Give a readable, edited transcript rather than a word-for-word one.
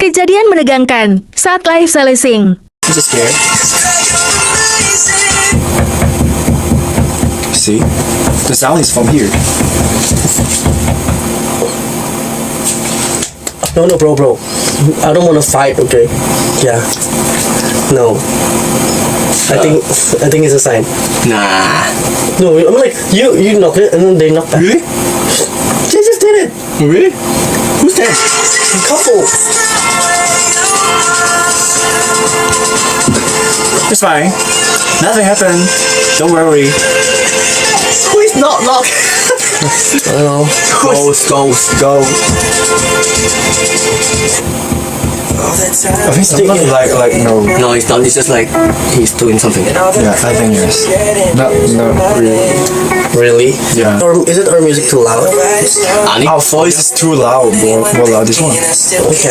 Kejadian menegangkan saat live selesing. I'm just scared. See? The sound is from here. No, bro. I don't want to fight, okay? Yeah. No. I think it's a sign. Nah. No, I'm like, you knock it and then they knock back. Really? They just did it. Really? Who's that? A couple. It's fine. Nothing happened. Don't worry. Who is not knock? I don't know. Go. I think something like no. No, it's not. It's just like he's doing something. Yeah, I think yes. No, really. Really? Yeah. Or is it our music too loud? Our voice is too loud, bro. More loud. This one. Okay.